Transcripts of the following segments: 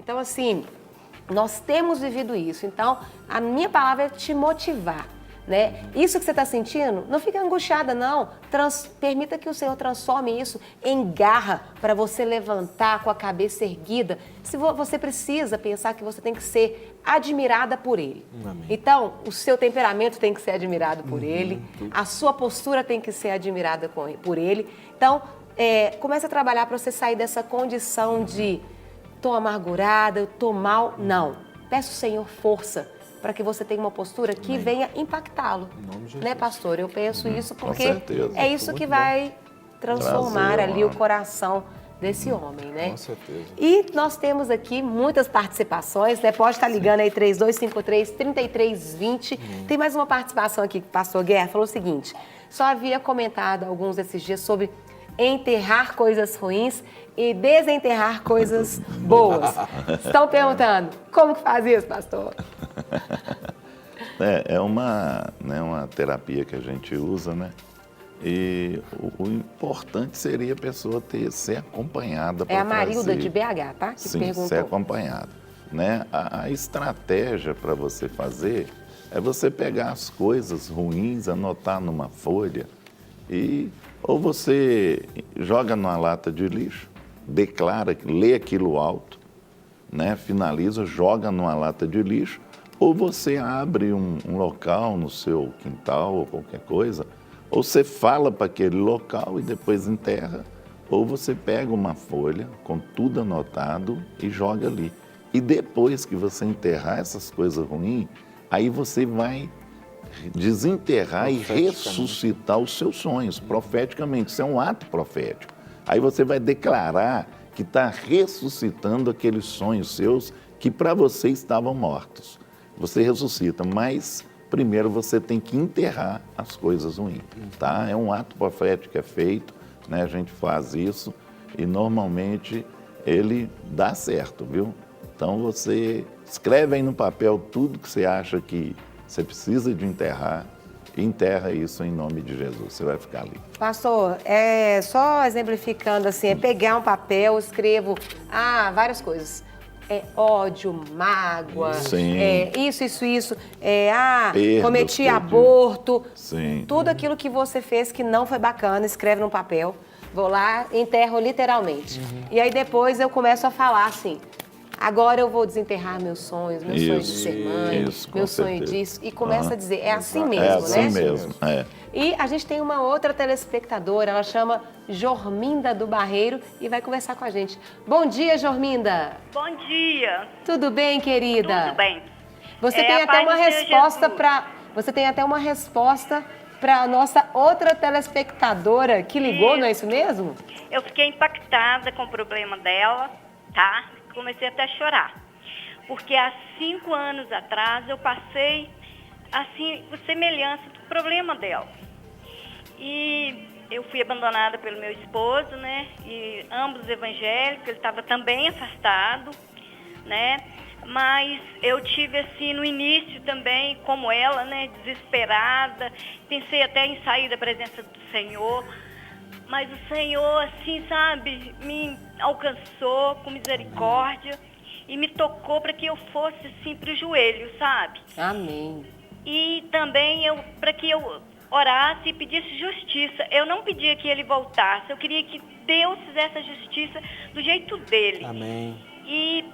Então, assim, nós temos vivido isso. Então, a minha palavra é te motivar, né? Isso que você está sentindo, não fica angustiada, não. Permita que o Senhor transforme isso em garra para você levantar com a cabeça erguida. Se você precisa pensar que você tem que ser admirada por Ele. Amém. Então, o seu temperamento tem que ser admirado por Ele, a sua postura tem que ser admirada por Ele. Então, comece a trabalhar para você sair dessa condição de tô amargurada, eu tô mal. Não. Peça ao Senhor força para que você tenha uma postura que venha impactá-lo. Né, pastor? Eu penso isso porque certeza. é isso que vai transformar ali o coração desse homem, né? Com certeza. E nós temos aqui muitas participações, né? Pode estar ligando aí 3253-3320. Tem mais uma participação aqui que o pastor Guerra falou o seguinte: só havia comentado alguns desses dias sobre enterrar coisas ruins e desenterrar coisas boas. Estão perguntando, como que faz isso, pastor? É uma terapia que a gente usa, né? E o importante seria a pessoa ser acompanhada. É a Marilda de BH, tá? Que perguntou. Ser acompanhada. Né? A estratégia para você fazer é você pegar as coisas ruins, anotar numa folha ou você joga numa lata de lixo, declara, lê aquilo alto, né? Finaliza, joga numa lata de lixo, ou você abre um local no seu quintal ou qualquer coisa, ou você fala para aquele local e depois enterra, ou você pega uma folha com tudo anotado e joga ali. E depois que você enterrar essas coisas ruins, aí você vai desenterrar e ressuscitar os seus sonhos, profeticamente. Isso é um ato profético. Aí você vai declarar que está ressuscitando aqueles sonhos seus que para você estavam mortos. Você ressuscita, mas primeiro você tem que enterrar as coisas ruins, tá? É um ato profético que é feito, né? A gente faz isso e normalmente ele dá certo, viu? Então você escreve aí no papel tudo que você acha que você precisa de enterrar, e enterra isso em nome de Jesus, você vai ficar ali. Pastor, só exemplificando assim, é pegar um papel, escrevo várias coisas. Ódio, mágoa, isso. Perdas, cometi aborto. Sim. Tudo aquilo que você fez que não foi bacana, escreve no papel. Vou lá, enterro literalmente. E aí depois eu começo a falar assim: agora eu vou desenterrar meus sonhos de ser mãe, meu sonho disso. E começa a dizer, é assim mesmo, né? É assim mesmo, E a gente tem uma outra telespectadora, ela chama Jorminda do Barreiro e vai conversar com a gente. Bom dia, Jorminda. Bom dia. Tudo bem, querida? Tudo bem. Você tem até uma resposta para... Você tem até uma resposta para a nossa outra telespectadora que ligou, não é isso mesmo? Eu fiquei impactada com o problema dela, tá? Comecei até a chorar. Porque há 5 anos atrás eu passei, assim, semelhança do problema dela. E eu fui abandonada pelo meu esposo, né? E ambos evangélicos, ele estava também afastado, né? Mas eu tive, assim, no início também, como ela, né? Desesperada. Pensei até em sair da presença do Senhor. Mas o Senhor, assim, sabe, me alcançou com misericórdia e me tocou para que eu fosse, assim, para o joelho, sabe? Amém. E também para que eu orasse e pedisse justiça. Eu não pedia que ele voltasse, eu queria que Deus fizesse a justiça do jeito dele. Amém. E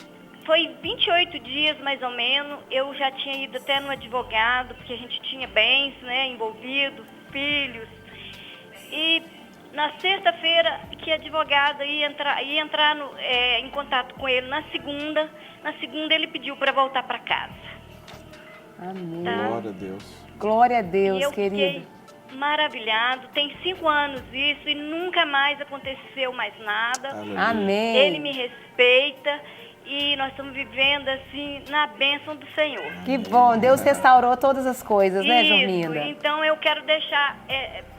foi 28 dias, mais ou menos, eu já tinha ido até no advogado, porque a gente tinha bens, né, envolvidos, filhos. E na sexta-feira, que a advogada ia entrar em contato com ele na segunda ele pediu para voltar para casa. Amém. Tá? Glória a Deus. Glória a Deus, E eu querida. fiquei maravilhado. Tem 5 anos isso e nunca mais aconteceu mais nada. Aleluia. Amém. Ele me respeita e nós estamos vivendo assim na bênção do Senhor. Que bom, Deus restaurou todas as coisas, né, Isso, Jorminda? então eu quero deixar,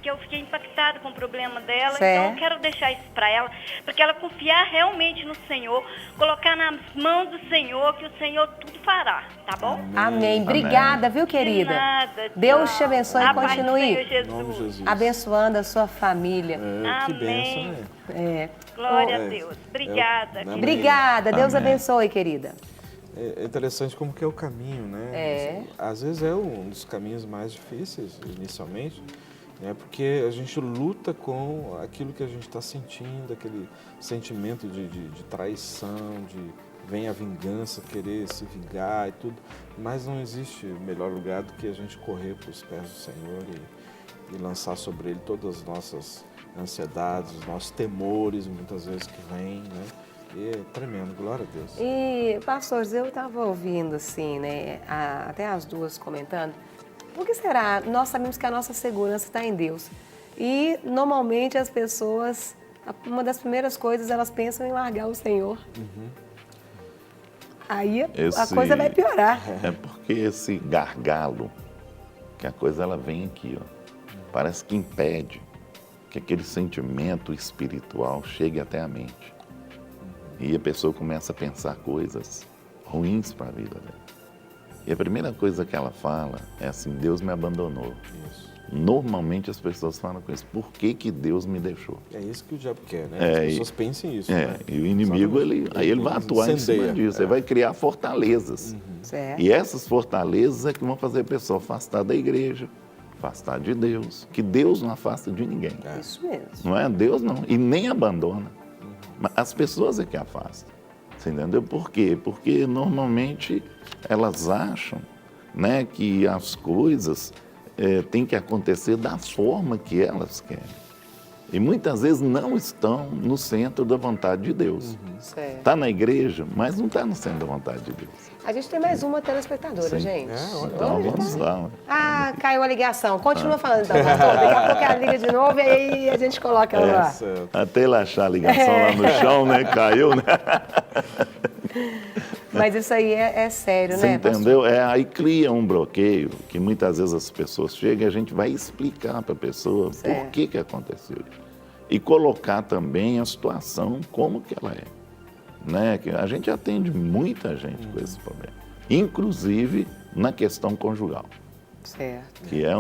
porque eu fiquei impactada com o problema dela. Certo. Então eu quero deixar isso para ela, porque ela confiar realmente no Senhor, colocar nas mãos do Senhor, que o Senhor tudo fará, tá bom? Amém. Obrigada, viu, querida? De nada. Deus Tchau. te abençoe e A paz do continue Senhor Em nome de Jesus. Jesus. abençoando a sua família. Que Amém. bênção, né? É. Glória Oh, a Deus. Obrigada. Amém. Obrigada. Deus Amém. abençoe, querida. É interessante como que é o caminho, né? É. Às vezes é um dos caminhos mais difíceis, inicialmente, né? Porque a gente luta com aquilo que a gente está sentindo, aquele sentimento de traição, de vem a vingança, querer se vingar e tudo. Mas não existe melhor lugar do que a gente correr para os pés do Senhor e lançar sobre Ele todas as nossas ansiedades, os nossos temores, muitas vezes que vêm, né? E é tremendo, glória a Deus. E, pastores, eu estava ouvindo, assim, né, até as duas comentando, por que será? Nós sabemos que a nossa segurança está em Deus. E, normalmente, as pessoas, uma das primeiras coisas, elas pensam em largar o Senhor. Aí a coisa vai piorar. É porque esse gargalo, que a coisa ela vem aqui, ó, parece que impede que aquele sentimento espiritual chegue até a mente. E a pessoa começa a pensar coisas ruins para a vida dela. E a primeira coisa que ela fala é assim, Deus me abandonou. Isso. Normalmente as pessoas falam com isso, por que que Deus me deixou? É isso que o diabo quer, né? É, As pessoas pensem isso, né? E o inimigo, Exatamente. ele vai atuar em cima Incendeia. disso, ele vai criar fortalezas. Certo? E essas fortalezas é que vão fazer a pessoa afastar da igreja, afastar de Deus, que Deus não afasta de ninguém. Isso mesmo. Não é Deus não, e nem abandona. Mas as pessoas é que afastam. Você entendeu? Por quê? Porque normalmente elas acham, né, que as coisas têm que acontecer da forma que elas querem. E muitas vezes não estão no centro da vontade de Deus. Certo. Está na igreja, mas não está no centro da vontade de Deus. A gente tem mais uma telespectadora, Sim. gente. Então Hoje vamos tá- lá. Ah, caiu a ligação. Continua falando então, pastor. Daqui a pouco ela liga de novo e aí a gente coloca ela lá. Certo. Até ele achar a ligação lá no chão, né? Caiu, né? Mas isso aí é sério, Você né, pastor? entendeu? Aí cria um bloqueio que muitas vezes as pessoas chegam e a gente vai explicar para a pessoa Certo. por que aconteceu. E colocar também a situação como que ela é. Né? Que a gente atende muita gente com esse problema. Inclusive na questão conjugal. Certo. Que é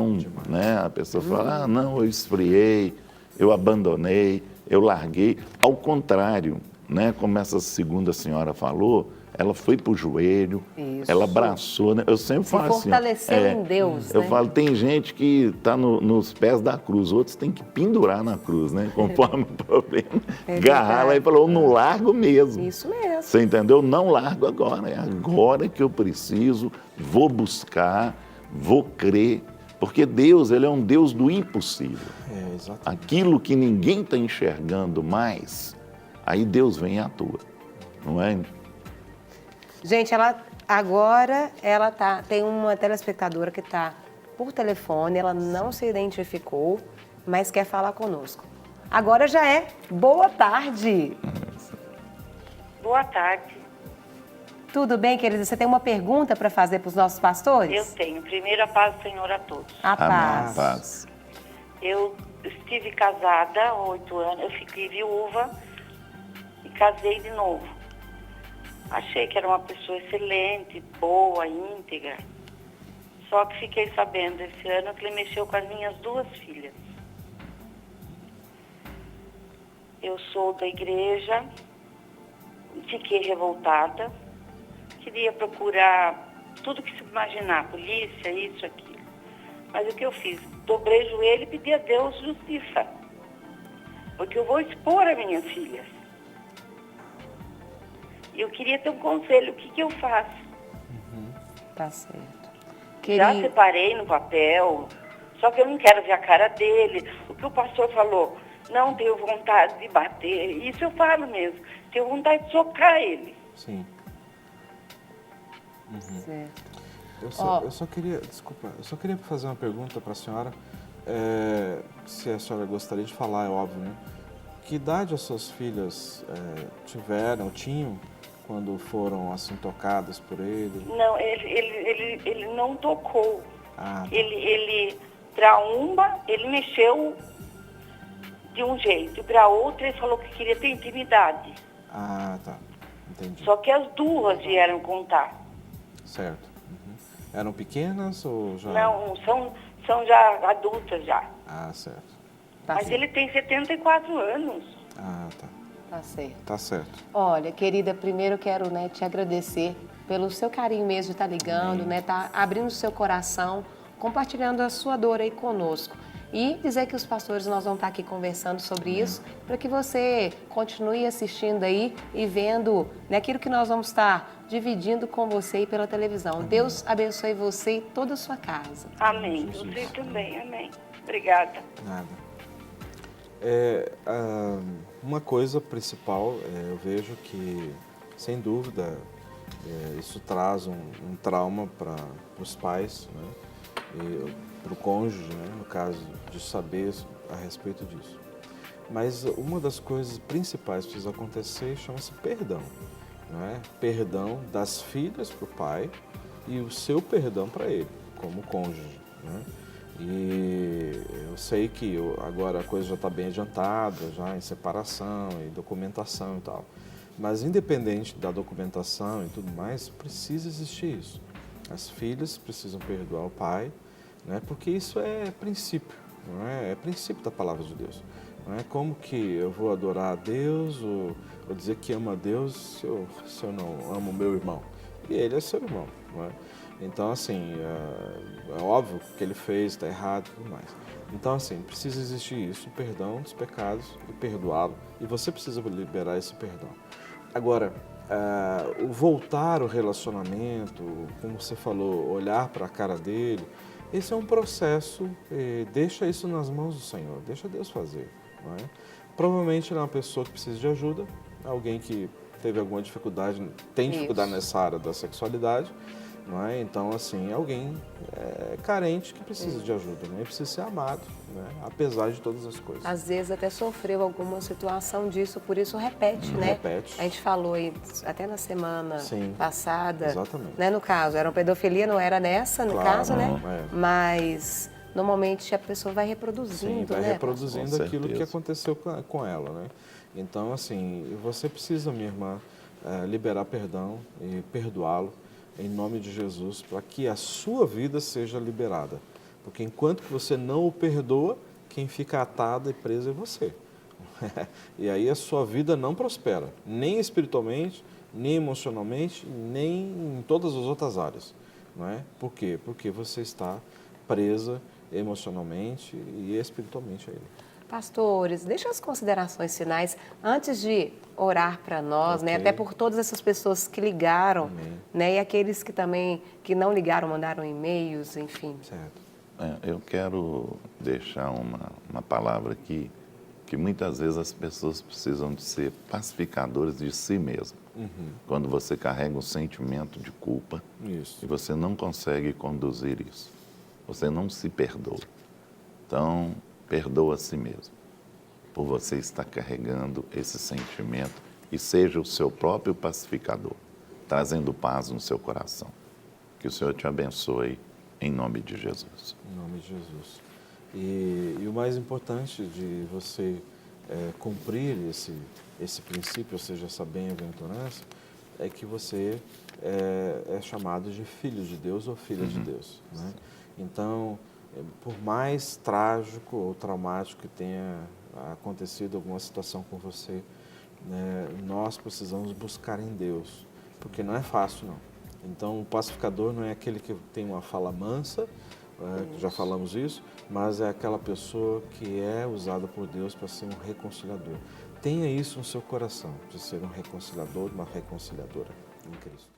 né? A pessoa fala, ah, não, eu esfriei, eu abandonei, eu larguei. Ao contrário, né? Como essa segunda senhora falou, ela foi para o joelho, Isso. ela abraçou, né? Eu sempre falo assim, ó, fortaleceu em Deus, eu né? falo, tem gente que está nos pés da cruz, outros têm que pendurar na cruz, né? Conforme o problema. Agarrar lá e falar, eu não largo mesmo. Isso mesmo. Você entendeu? Não largo agora, é agora que eu preciso, vou buscar, vou crer, porque Deus, ele é um Deus do impossível. É, exatamente. Aquilo que ninguém está enxergando mais, aí Deus vem e atua, não é? Gente, tem uma telespectadora que está por telefone, ela não se identificou, mas quer falar conosco. Agora já é boa tarde. Boa tarde. Tudo bem, querida? Você tem uma pergunta para fazer para os nossos pastores? Eu tenho. Primeiro, a paz do Senhor a todos. A Amém. paz. Paz. Eu estive casada há 8 anos, eu fiquei viúva e casei de novo. Achei que era uma pessoa excelente, boa, íntegra. Só que fiquei sabendo esse ano que ele mexeu com as minhas 2 filhas. Eu sou da igreja, fiquei revoltada, queria procurar tudo que se imaginar, polícia, isso, aquilo. Mas o que eu fiz? Dobrei o joelho e pedi a Deus justiça. Porque eu vou expor as minhas filhas. Eu queria ter um conselho, o que eu faço? Tá certo. Já separei no papel, só que eu não quero ver a cara dele. O que o pastor falou, não tenho vontade de bater, isso eu falo mesmo. Tenho vontade de socar ele. Sim. Certo. Eu só queria fazer uma pergunta para a senhora, se a senhora gostaria de falar, é óbvio, né? Que idade as suas filhas tinham, quando foram assim tocadas por ele? Não, ele não tocou. Ah, tá. Ele Para uma, ele mexeu de um jeito. Para outra, ele falou que queria ter intimidade. Ah, tá. Entendi. Só que as duas vieram contar. Certo. Eram pequenas ou já... Não, são já adultas já. Ah, certo. Tá Mas certo. ele tem 74 anos. Ah, tá. Tá certo. Tá certo. Olha, querida, primeiro eu quero, né, te agradecer pelo seu carinho mesmo de estar ligando, né, tá abrindo o seu coração, compartilhando a sua dor aí conosco. E dizer que os pastores nós vamos estar aqui conversando sobre isso, para que você continue assistindo aí e vendo, né, aquilo que nós vamos estar dividindo com você aí pela televisão. Deus abençoe você e toda a sua casa. Amém. Jesus. Você também, amém. Obrigada. Nada. Uma coisa principal, eu vejo que, sem dúvida, isso traz um trauma para os pais, né? Para o cônjuge, né? No caso, de saber a respeito disso. Mas uma das coisas principais que precisa acontecer chama-se perdão. Né? Perdão das filhas para o pai e o seu perdão para ele, como cônjuge. Né? E eu sei que agora a coisa já está bem adiantada, já em separação e documentação e tal. Mas independente da documentação e tudo mais, precisa existir isso. As filhas precisam perdoar o pai, né? Porque isso é princípio, não é? É princípio da palavra de Deus. Não é como que eu vou adorar a Deus ou dizer que amo a Deus se eu não amo o meu irmão. E ele é seu irmão, não é? Então, assim, é óbvio que o que ele fez está errado e tudo mais. Então, assim, precisa existir isso, o perdão dos pecados e perdoá-lo. E você precisa liberar esse perdão. Agora, o voltar ao relacionamento, como você falou, olhar para a cara dele, esse é um processo, deixa isso nas mãos do Senhor, deixa Deus fazer. Não é? Provavelmente ele é uma pessoa que precisa de ajuda, alguém que teve alguma dificuldade, tem dificuldade nessa área da sexualidade, não é? Então, assim, alguém carente que precisa de ajuda, né? E precisa ser amado, né? Apesar de todas as coisas. Às vezes até sofreu alguma situação disso, por isso repete, né? Repete. A gente falou aí até na semana passada. Exatamente. Né, no caso, era uma pedofilia, não era nessa, no Claro, caso, né? não, Mas normalmente a pessoa vai reproduzindo, Sim, vai né? reproduzindo Com aquilo que certeza. aconteceu com ela, né? Então, assim, você precisa, minha irmã, liberar perdão e perdoá-lo em nome de Jesus, para que a sua vida seja liberada. Porque enquanto que você não o perdoa, quem fica atado e preso é você. E aí a sua vida não prospera, nem espiritualmente, nem emocionalmente, nem em todas as outras áreas. Não é? Por quê? Porque você está presa emocionalmente e espiritualmente a ele. Pastores, deixa as considerações finais antes de orar para nós, né? Até por todas essas pessoas que ligaram, né? E aqueles que também que não ligaram, mandaram e-mails, enfim. Certo. Eu quero deixar uma palavra aqui, que muitas vezes as pessoas precisam de ser pacificadores de si mesmo. Quando você carrega um sentimento de culpa Isso. e você não consegue conduzir isso, você não se perdoa. Então, perdoa a si mesmo, por você estar carregando esse sentimento e seja o seu próprio pacificador, trazendo paz no seu coração. Que o Senhor te abençoe em nome de Jesus. Em nome de Jesus. E o mais importante de você cumprir esse princípio, ou seja, essa bem-aventurança, é que você é chamado de filho de Deus ou filha de Deus. Né? Então, por mais trágico ou traumático que tenha acontecido alguma situação com você, né, nós precisamos buscar em Deus, porque não é fácil, não. Então, o pacificador não é aquele que tem uma fala mansa, já falamos isso, mas é aquela pessoa que é usada por Deus para ser um reconciliador. Tenha isso no seu coração, de ser um reconciliador, uma reconciliadora em Cristo.